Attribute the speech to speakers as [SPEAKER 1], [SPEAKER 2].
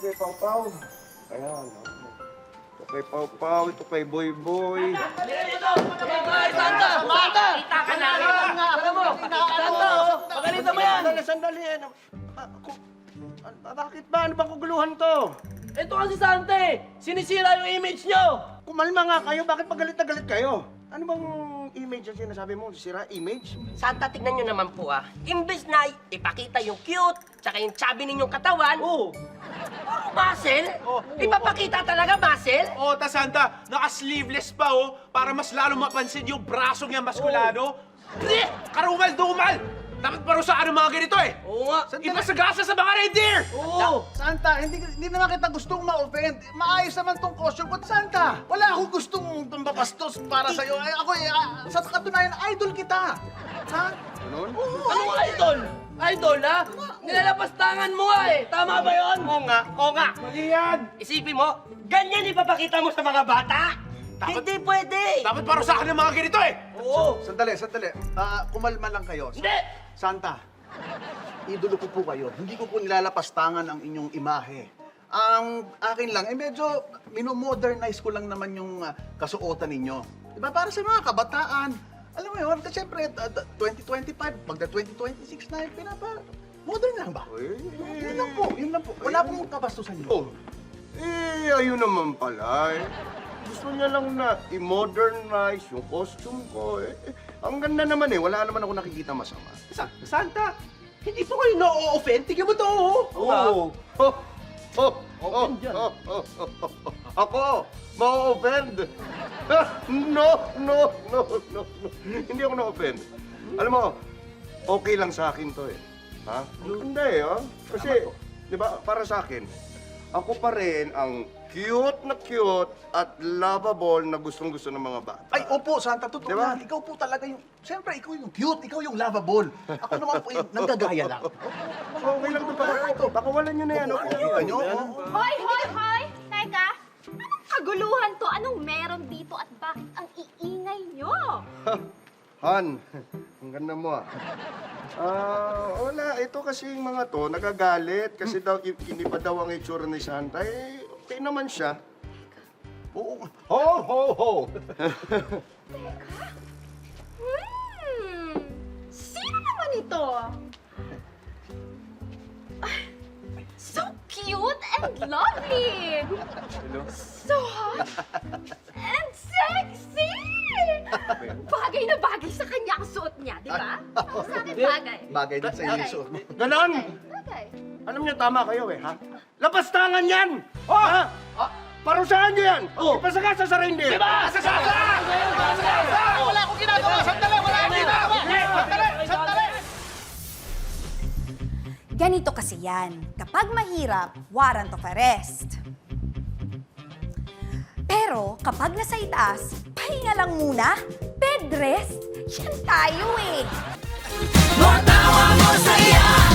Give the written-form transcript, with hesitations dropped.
[SPEAKER 1] kay Pau Pau. Ayan. Ito kay Pau Pau, ito kay Boy Boy.
[SPEAKER 2] Santa! Kita ka na! Alam mo! Santa! Pagalitan mo yan!
[SPEAKER 1] Sandali. Bakit ba? Ano bang kaguluhan to?
[SPEAKER 2] Ito kasi Santa eh! Sinisira yung image nyo!
[SPEAKER 1] Kumalma nga kayo, bakit pagalit na galit kayo? Ano bang image ang sinasabi mo? Sira image?
[SPEAKER 3] Santa, tignan nyo naman po Imbes na ipakita yung cute, tsaka yung chubby ninyong katawan,
[SPEAKER 2] Oo!
[SPEAKER 3] muscle, ipapakita talaga muscle.
[SPEAKER 4] Oh, ta Santa, naka-sleeveless pa para mas lalo mapansin yung braso niya maskulado. Karumal-dumal! Dapat parusaan ang mga ganito eh!
[SPEAKER 2] Oo nga!
[SPEAKER 4] Ipasagasa sa mga reindeer!
[SPEAKER 2] Oo!
[SPEAKER 5] Santa, hindi naman kita gustong ma-offend. Maayos naman tong costume ko. Santa, wala akong gustong mapastos para sa'yo. Ay, ako sa katunayan, idol kita. Ha?
[SPEAKER 1] Ganun?
[SPEAKER 2] Anong idol? Idol, ha? Nilalapastangan mo nga eh! Tama ba yun?
[SPEAKER 3] Oo nga.
[SPEAKER 4] Mali yan!
[SPEAKER 3] Isipin mo, ganyan ipapakita mo sa mga bata? Hindi pwede!
[SPEAKER 4] Dapat parusaan ang mga ganito eh!
[SPEAKER 2] Oo!
[SPEAKER 5] Sandali. Kumalma lang kayo.
[SPEAKER 2] Hindi!
[SPEAKER 5] Santa, idolo ko po kayo. Hindi ko po nilalapastangan ang inyong imahe. Ang akin lang, medyo minomodernize ko lang naman yung kasuotan ninyo. Diba? Para sa mga kabataan. Alam mo yun, kasi siyempre, 2025, magda 2026 na, modern lang ba? Yun lang po. Wala pong kabastusan yun.
[SPEAKER 1] Ayun naman pala eh. Gusto niya lang na i-modernize yung costume ko eh. Ang ganda naman eh, wala naman ako nakikita masama.
[SPEAKER 4] Santa, hindi po kayo na-offend. Tignan mo to,
[SPEAKER 1] Oo. Ako, ma-offend. No. Hindi ako na-offend. Alam mo, okay lang sa akin to eh. Ha? Ang ganda eh, oh. Kasi, di ba, para sa akin, ako pa rin ang cute at lovable na gustong-gusto ng mga bata.
[SPEAKER 5] Ay, opo, Santa, totoo
[SPEAKER 1] Diba?
[SPEAKER 5] yan. Ikaw po talaga yung, siyempre, ikaw yung cute, ikaw yung lovable. Ako naman po yung nanggagaya lang.
[SPEAKER 1] Okay lang ito para ito. Pakawalan nyo na yan, okay?
[SPEAKER 5] Kita nyo?
[SPEAKER 6] Hoy! Teka! Anong kaguluhan to? Anong meron dito at bakit ang iingay nyo?
[SPEAKER 1] Han, ang ganda mo ah. Wala. Ito kasi yung mga to, nagagalit. Kasi daw, hindi pa daw ang itsura ni Santa. Eh, okay naman siya.
[SPEAKER 5] Oo.
[SPEAKER 1] Ho!
[SPEAKER 6] Sino naman ito? So cute and lovely! So hot and sexy! Bagay na bagay sa kanya ang suot niya, di ba? Sa akin bagay.
[SPEAKER 5] Bagay din sa inyo yung suot mo.
[SPEAKER 1] Ganon!
[SPEAKER 6] Bagay.
[SPEAKER 1] Alam niyo, tama kayo eh, ha? Lapastangan yan! Ha? Parusahan niyo yan! Ipasagasa sa reindeer!
[SPEAKER 2] Diba?
[SPEAKER 5] Wala akong ginagawa! Sandali! Wala akong ginagawa! Sandali!
[SPEAKER 7] Ganito kasi yan. Kapag mahirap, warrant of arrest. Pero kapag nasa itaas, pahinga lang muna, bed rest. Yan tayo eh.
[SPEAKER 8] Matawa mo saya